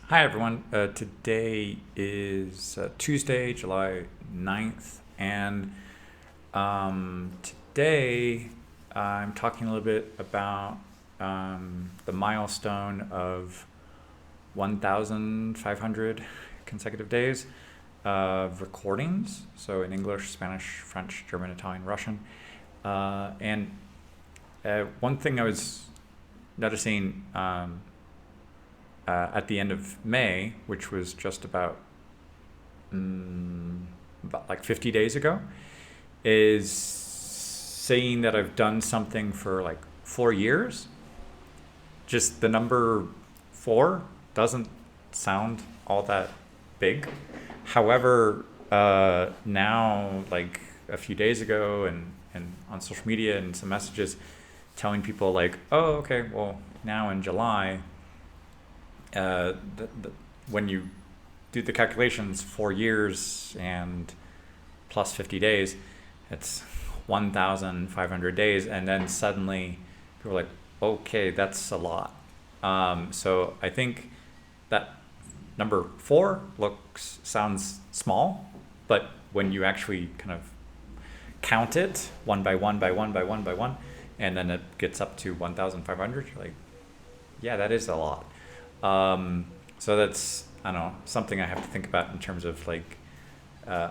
Hi, everyone. Today is Tuesday, July 9th, and today I'm talking a little bit about the milestone of 1,500 consecutive days of recordings. So in English, Spanish, French, German, Italian, Russian. And one thing I was noticing at the end of May, which was just about like 50 days ago, is saying that I've done something for like 4 years. Just the number four doesn't sound all that big. However, now, like a few days ago, and on social media and some messages telling people, like, oh, okay, well, now in July, when you do the calculations, 4 years and plus 50 days, it's 1,500 days. And then suddenly people are like, okay, that's a lot. So I think that number four sounds small, but when you actually kind of count it one by one by one by one by one, and then it gets up to 1,500, you're like, yeah, that is a lot. So that's, I don't know, something I have to think about in terms of like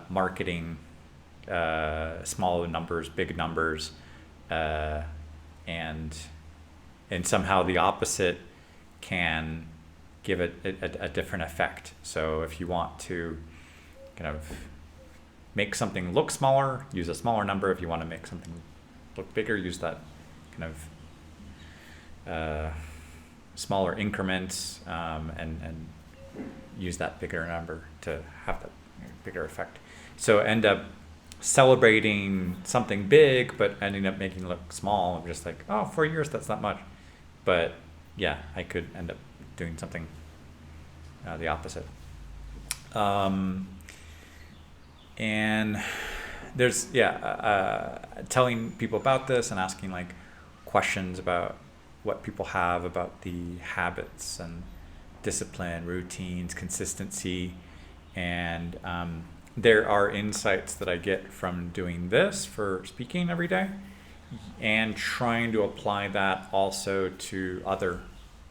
marketing, small numbers, big numbers, uh, and and somehow the opposite can give it a different effect. So if you want to kind of make something look smaller, use a smaller number. If you want to make something look bigger, use that kind of smaller increments, and use that bigger number to have that bigger effect. So end up celebrating something big, but ending up making it look small. I'm just like, oh, 4 years, that's not much. But yeah, I could end up doing something the opposite. Um, and there's, telling people about this and asking like questions about what people have about the habits and discipline, routines, consistency. And there are insights that I get from doing this for speaking every day and trying to apply that also to other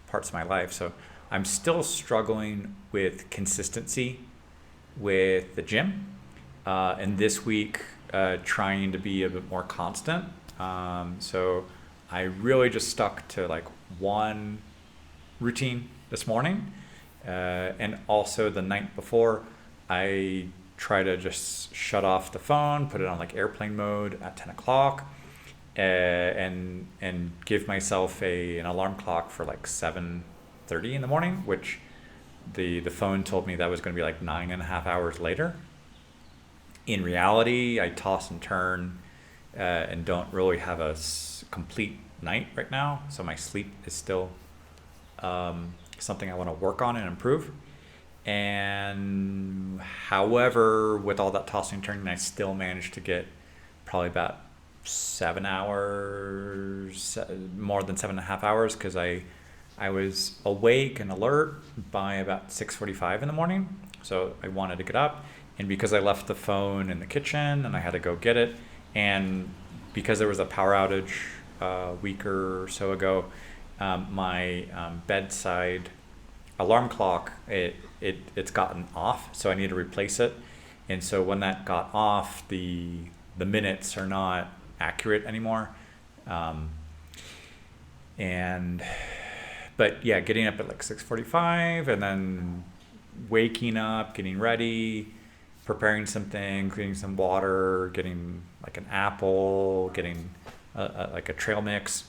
parts of my life. So I'm still struggling with consistency with the gym. And this week, trying to be a bit more constant. So I really just stuck to like one routine this morning. And also the night before, I try to just shut off the phone, put it on like airplane mode at 10 o'clock, and give myself an alarm clock for like 7:30 in the morning, which the phone told me that was going to be like 9.5 hours later. In reality, I toss and turn, and don't really have a complete night right now. So my sleep is still something I want to work on and improve. And however, with all that tossing and turning, I still managed to get probably about 7 hours, more than 7.5 hours, because I was awake and alert by about 6:45 in the morning. So I wanted to get up, and because I left the phone in the kitchen and I had to go get it, and because there was a power outage a week or so ago, my bedside alarm clock, it's gotten off, so I need to replace it. And so when that got off, the minutes are not accurate anymore. Um, and but yeah, getting up at like 6:45 and then waking up, getting ready, preparing something, cleaning some water, getting like an apple, getting like a trail mix,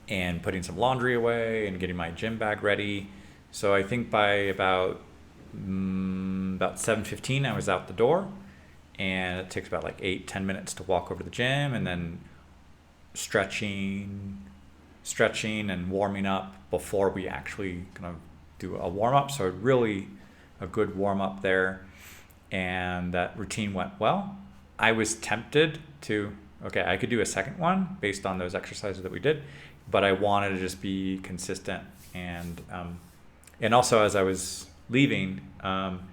and putting some laundry away and getting my gym bag ready. So I think by about 7:15 I was out the door, and it takes about like 8-10 minutes to walk over to the gym, and then stretching and warming up before we actually kind of do a warm up. So really a good warm up there, and that routine went well. I was tempted to, okay, I could do a second one based on those exercises that we did, but I wanted to just be consistent and and also as I was leaving, one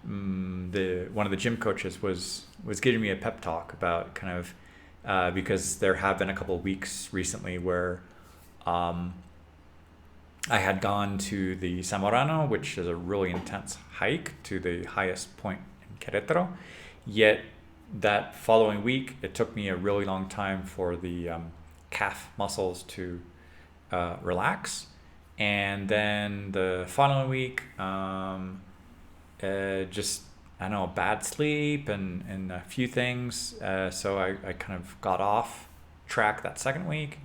of the gym coaches was giving me a pep talk about kind of because there have been a couple of weeks recently where I had gone to the Zamorano, which is a really intense hike to the highest point in Querétaro. Yet that following week, it took me a really long time for the calf muscles to relax. And then the following week, just, I don't know, bad sleep and a few things. So I kind of got off track that second week.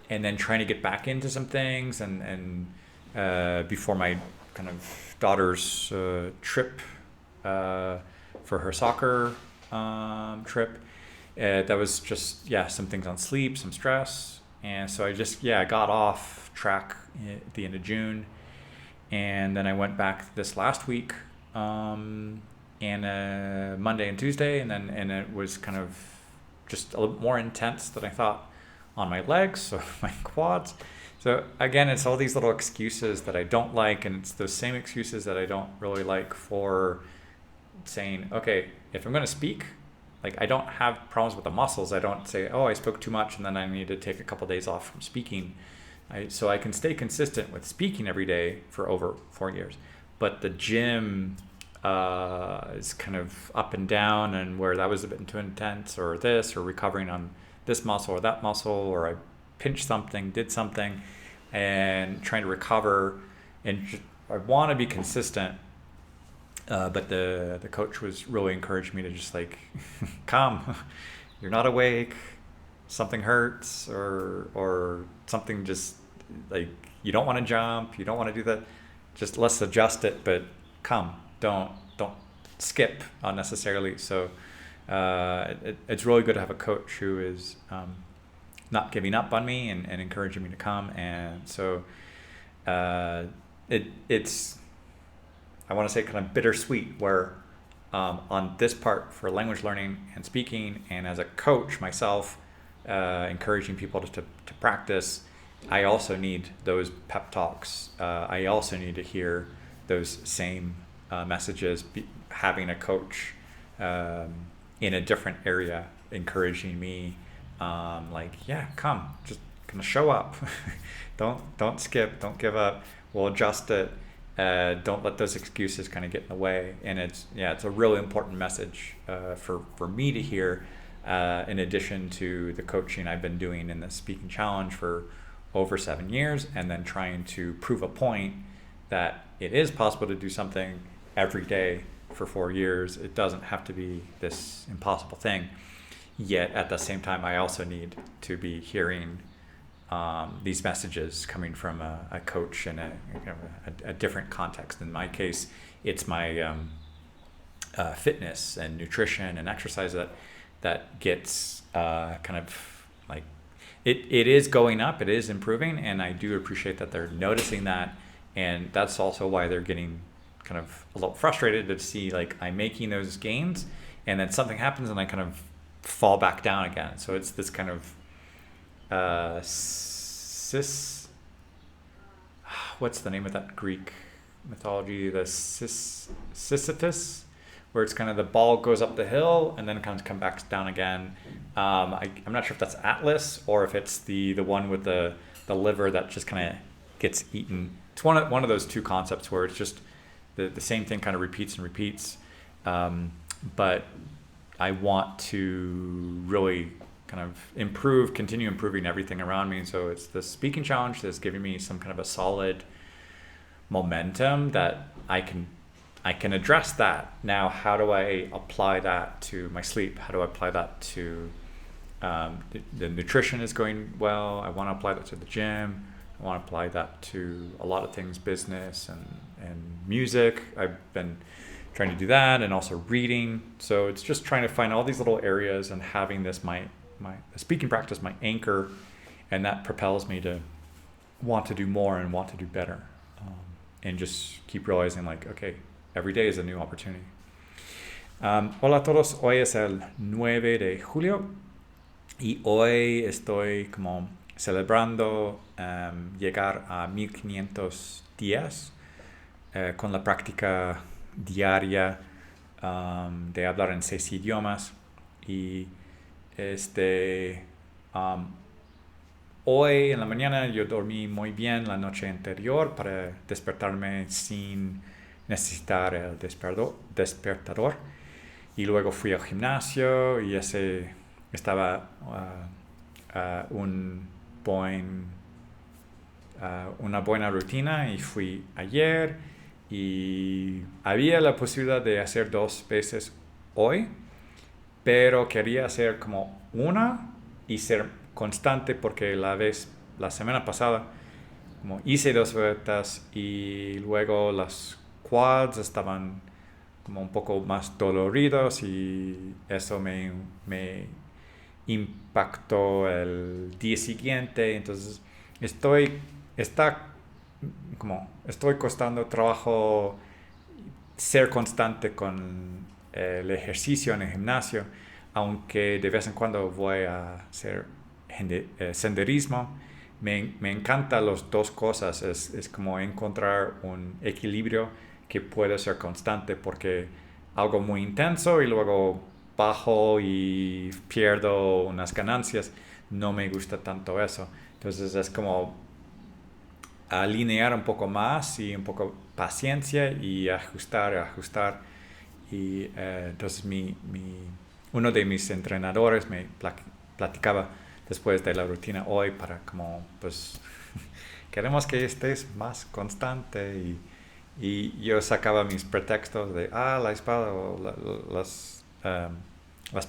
And then trying to get back into some things and before my kind of daughter's trip for her soccer trip. That was just, some things on sleep, some stress. And so I just, I got off track at the end of June. And then I went back this last week and Monday and Tuesday. And it was kind of just a little more intense than I thought on my legs, so my quads. So again, it's all these little excuses that I don't like, and it's those same excuses that I don't really like for saying, okay, if I'm going to speak, like I don't have problems with the muscles. I don't say, oh, I spoke too much and then I need to take a couple days off from speaking. So I can stay consistent with speaking every day for over 4 years. But the gym is kind of up and down, and where that was a bit too intense, or this, or recovering on this muscle or that muscle, or I pinched something, did something, and trying to recover. And I want to be consistent, but the coach was really encouraging me to just like, come, you're not awake, something hurts, or something just like you don't want to jump, you don't want to do that. Just let's adjust it, but come, don't skip unnecessarily. So. It's really good to have a coach who is not giving up on me and encouraging me to come. And so it's, I want to say, kind of bittersweet, where on this part for language learning and speaking, and as a coach myself, encouraging people to practice, I also need those pep talks. I also need to hear those same messages, having a coach in a different area encouraging me, come, just kind of show up. don't skip, don't give up, we'll adjust it. Don't let those excuses kind of get in the way. And it's a really important message for me to hear, in addition to the coaching I've been doing in the Speaking Challenge for over 7 years, and then trying to prove a point that it is possible to do something every day for 4 years. It doesn't have to be this impossible thing. Yet at the same time, I also need to be hearing these messages coming from a coach in a different context. In my case, it's my fitness and nutrition and exercise that gets kind of like, it is going up, it is improving, and I do appreciate that they're noticing that. And that's also why they're getting kind of a little frustrated to see like I'm making those gains, and then something happens and I kind of fall back down again. So it's this kind of what's the name of that Greek mythology, the Sisyphus, where it's kind of the ball goes up the hill and then kind of come back down again. I'm not sure if that's Atlas or if it's the one with the liver that just kind of gets eaten. It's one of those two concepts where it's just the same thing kind of repeats and repeats. But I want to really kind of continue improving everything around me. So it's the Speaking Challenge that's giving me some kind of a solid momentum that I can address that. Now, how do I apply that to my sleep? How do I apply that to the nutrition is going well? I want to apply that to the gym. I want to apply that to a lot of things, business and music. I've been trying to do that, and also reading. So it's just trying to find all these little areas and having this my speaking practice, my anchor, and that propels me to want to do more and want to do better, and just keep realizing like, okay, every day is a new opportunity. Hola a todos, hoy es el 9 de julio y hoy estoy como celebrando llegar a 1500 días con la práctica diaria de hablar en 6 idiomas. Y hoy en la mañana yo dormí muy bien la noche anterior para despertarme sin necesitar el despertador. Y luego fui al gimnasio y estaba una buena rutina, y fui ayer y había la posibilidad de hacer 2 veces hoy, pero quería hacer como una y ser constante, porque la semana pasada como hice 2 vueltas y luego las quads estaban como un poco más doloridos, y eso me impactó el día siguiente. Entonces está estoy costando trabajo ser constante con el ejercicio en el gimnasio, aunque de vez en cuando voy a hacer senderismo. Me encantan las 2 cosas. Es como encontrar un equilibrio que puede ser constante, porque algo muy intenso y luego bajo y pierdo unas ganancias, no me gusta tanto eso. Entonces es como alinear un poco más y un poco paciencia y ajustar. Y entonces uno de mis entrenadores me platicaba después de la rutina hoy, para como pues queremos que estés más constante, y yo sacaba mis pretextos de la espalda o las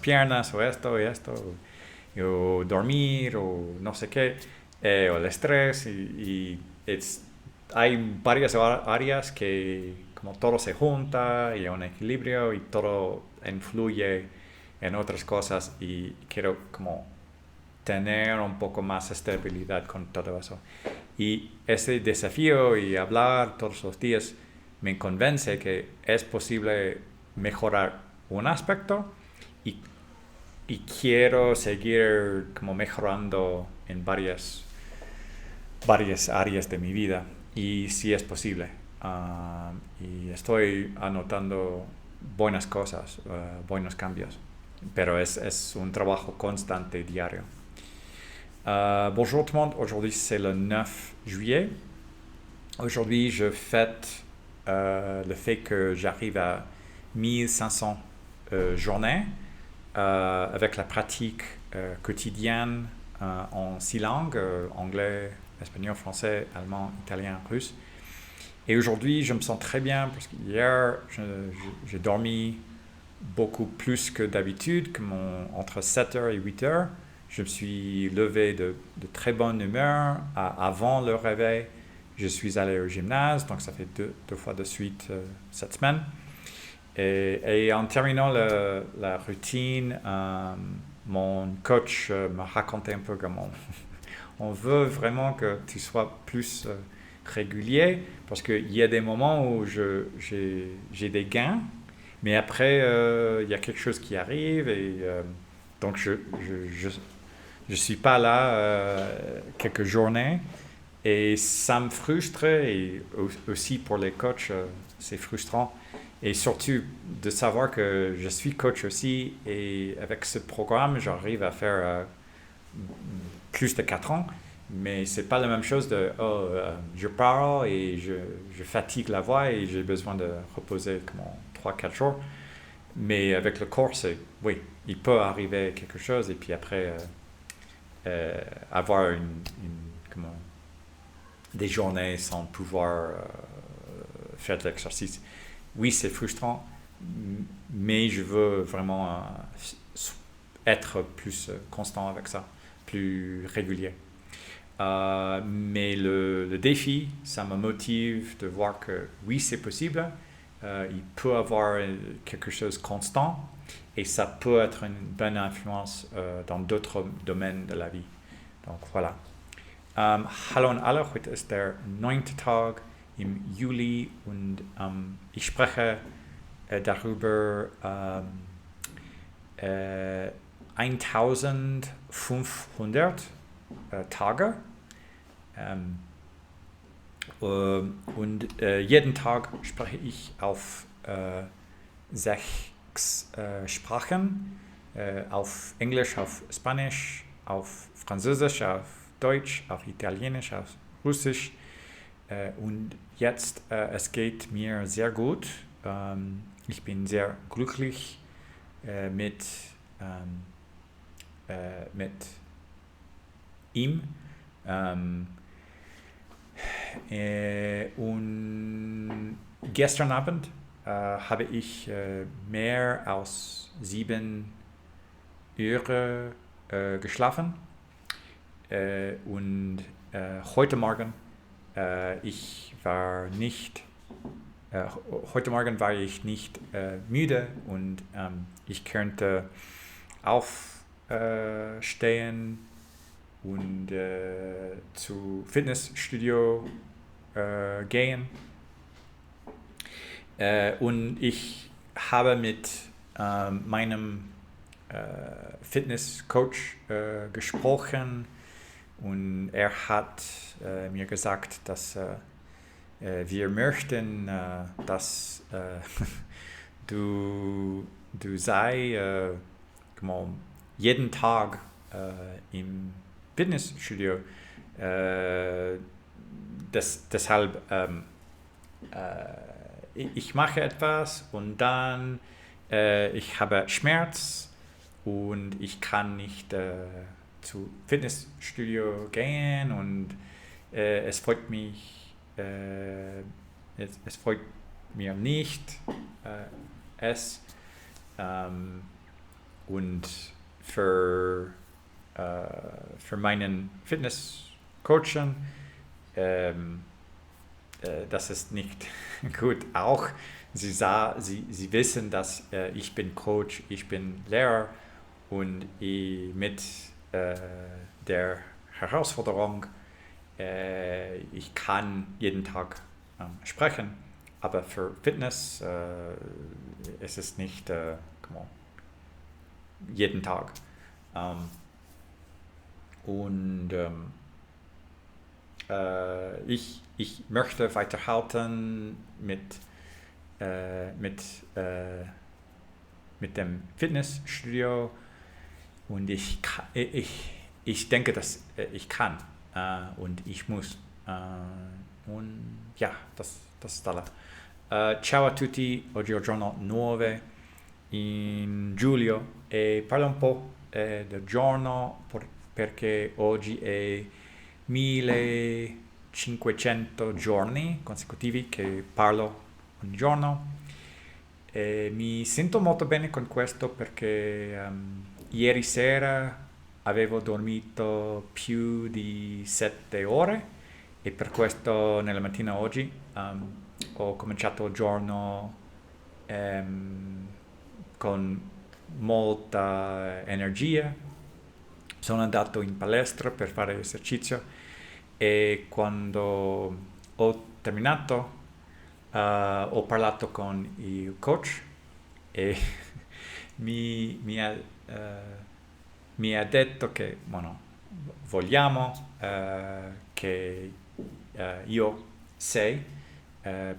piernas o esto y esto, o dormir o no sé qué, o el estrés, hay varias áreas que como todo se junta y hay un equilibrio y todo influye en otras cosas, y quiero como tener un poco más estabilidad con todo eso. Y ese desafío y hablar todos los días me convence que es posible mejorar un aspecto, y, y quiero seguir como mejorando en varias áreas de mi vida, y si es posible. Y estoy anotando buenas cosas, buenos cambios, pero es un trabajo constante, diario. Bonjour tout le monde, aujourd'hui c'est le 9 juillet. Aujourd'hui je fête le fait que j'arrive à 1500 journées avec la pratique quotidienne en 6 langues, anglais, espagnol, français, allemand, italien, russe. Et aujourd'hui je me sens très bien, parce qu'hier j'ai dormi beaucoup plus que d'habitude, entre 7h et 8h. Je me suis levé de très bonne humeur avant le réveil. Je suis allé au gymnase, donc ça fait deux fois de suite cette semaine. Et en terminant la routine, mon coach m'a raconté un peu comment on veut vraiment que tu sois plus régulier, parce qu'il y a des moments où j'ai des gains, mais après il y a quelque chose qui arrive, et donc je suis pas là quelques journées, et ça me frustre, et aussi pour les coachs c'est frustrant, et surtout de savoir que je suis coach aussi, et avec ce programme j'arrive à faire plus de 4 ans, mais c'est pas la même chose je parle et je fatigue la voix et j'ai besoin de reposer comme 3-4 jours. Mais avec le corps, oui, il peut arriver quelque chose, et puis après avoir des journées sans pouvoir faire de l'exercice. Oui, c'est frustrant, mais je veux vraiment être plus constant avec ça, plus régulier. Mais le défi, ça me motive de voir que oui, c'est possible. Il peut avoir quelque chose de constant, et ça peut être une bonne influence dans d'autres domaines de la vie. Donc voilà. Hallo an alle, heute ist der 9. Tag im Juli, und ich spreche darüber 1500 Tage. Und jeden Tag spreche ich auf 6 Sprachen, auf Englisch, auf Spanisch, auf Französisch, auf Deutsch, auf Italienisch, auf Russisch. Und jetzt, es geht mir sehr gut. Ich bin sehr glücklich mit ihm. Und gestern Abend habe ich mehr als 7 Uhr geschlafen. Und heute Morgen heute Morgen war ich nicht müde und ich könnte aufstehen und zu Fitnessstudio gehen. Und ich habe mit meinem Fitnesscoach gesprochen und er hat mir gesagt, dass wir möchten, dass du sei jeden Tag im Fitnessstudio. Deshalb ich mache etwas und dann ich habe Schmerz und ich kann nicht zu Fitnessstudio gehen und es freut mich, es freut mir nicht, und für meinen Fitnesscoach, das ist nicht gut. Auch sie wissen, dass ich bin Coach, ich bin Lehrer und mit der Herausforderung, ich kann jeden Tag sprechen, aber für Fitness ist es nicht jeden Tag. Und ich möchte weiterhalten mit dem Fitnessstudio und ich denke, dass ich kann und ich muss. Und ja, das ist alles. Ciao a tutti, oggi è il giorno 9 in giugno e parlo un po' del giorno perché oggi è 1500 giorni consecutivi che parlo ogni giorno e mi sento molto bene con questo perché ieri sera avevo dormito più di 7 ore e per questo nella mattina oggi ho cominciato il giorno con molta energia. Sono andato in palestra per fare esercizio e quando ho terminato ho parlato con il coach e mi ha detto che vogliamo che io sei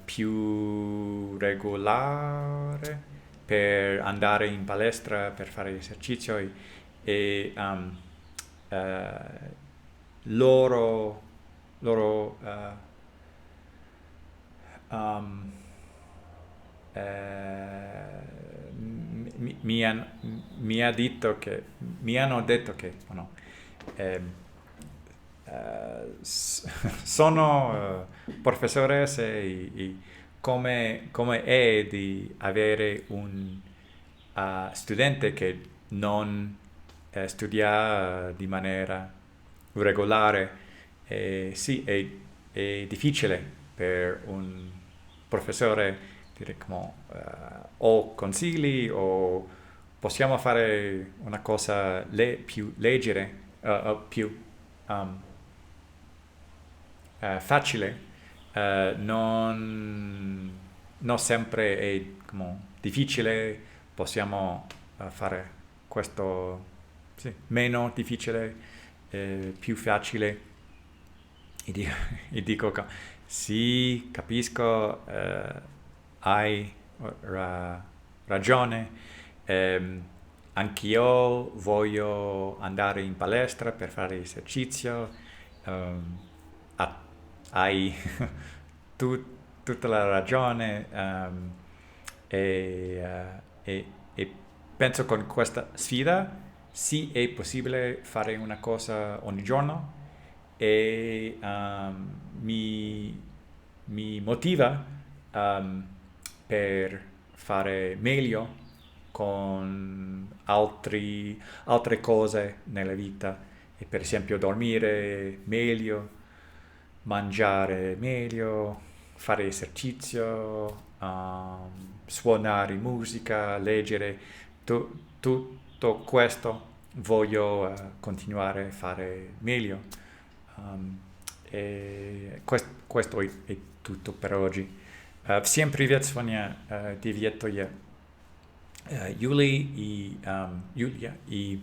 più regolare per andare in palestra per fare esercizio e loro mi hanno detto che sono professores e come è di avere un studente che non studia di maniera regolare. Sì, è difficile per un professore dire o consigli o possiamo fare una cosa più leggera, più facile. Non sempre è difficile, possiamo fare questo meno difficile più facile e dico sì, capisco, hai ragione, anch'io voglio andare in palestra per fare esercizio, ah, hai tutta la ragione, e penso con questa sfida sì è possibile fare una cosa ogni giorno e mi motiva per fare meglio con altre cose nella vita, e per esempio dormire meglio, mangiare meglio, fare esercizio, suonare musica, leggere, tutto questo voglio continuare a fare meglio. E questo è tutto per oggi. Всем привет, сегодня 9 июля, и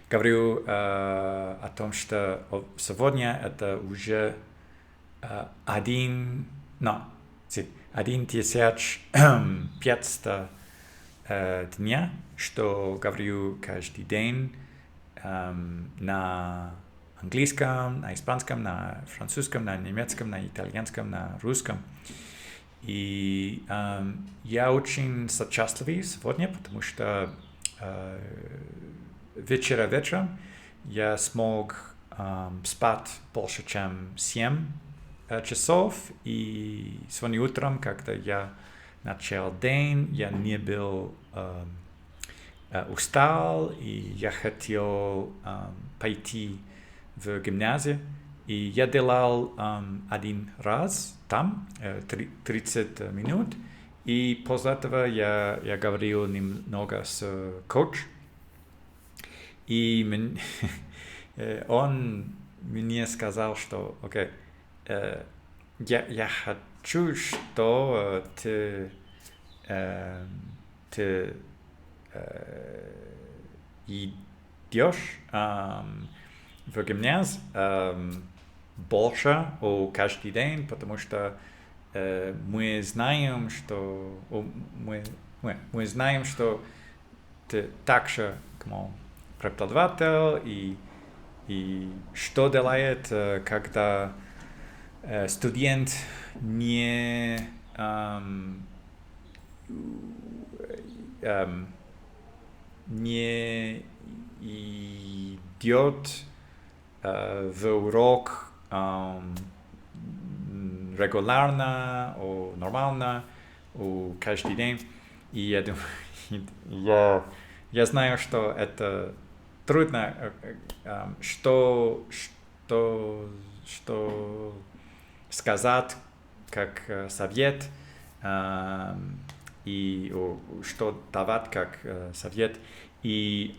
говорю о том, что сегодня это уже 1500 дня, что говорю каждый день на английском, на испанском, на французском, на немецком, на итальянском, на русском. И я очень счастливый сегодня, потому что вечером я смог спать больше, чем 7 часов, и сегодня утром, когда я начал день, я не был устал, и я хотел пойти в гимназию, и я делал один раз там 30 минут, и после этого я говорил немного с коучем, и он мне сказал, что окей, я хочу, что ты идешь в гимназию больше каждый день, потому что мы знаем, что ты также как преподаватель, и что делает, когда студент не идет в урок регулярно, нормально, каждый день. И я думаю, я знаю, что это трудно, что сказать как совет, и что давать как совет. И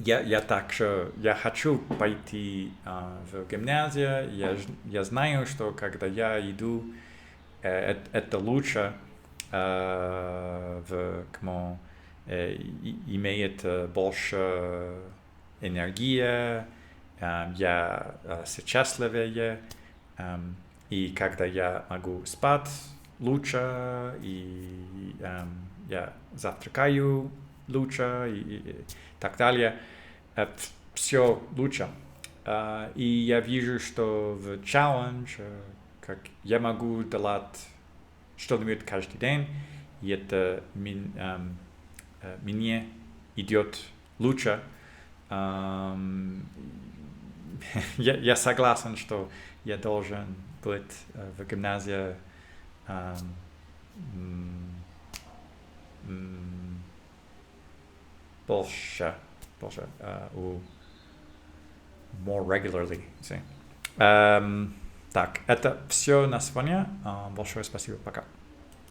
я также хочу пойти в гимназию. Я знаю, что когда я иду, это лучше, имеет больше энергии, я счастливее, и когда я могу спать лучше, и я завтракаю лучше, и так далее, все лучше. И я вижу, что в челлендж, как я могу делать что-нибудь каждый день, и это мне идет лучше. Я согласен, что я должен быть в гимназии больше, more regularly. Так, это все на сегодня. Большое спасибо, пока.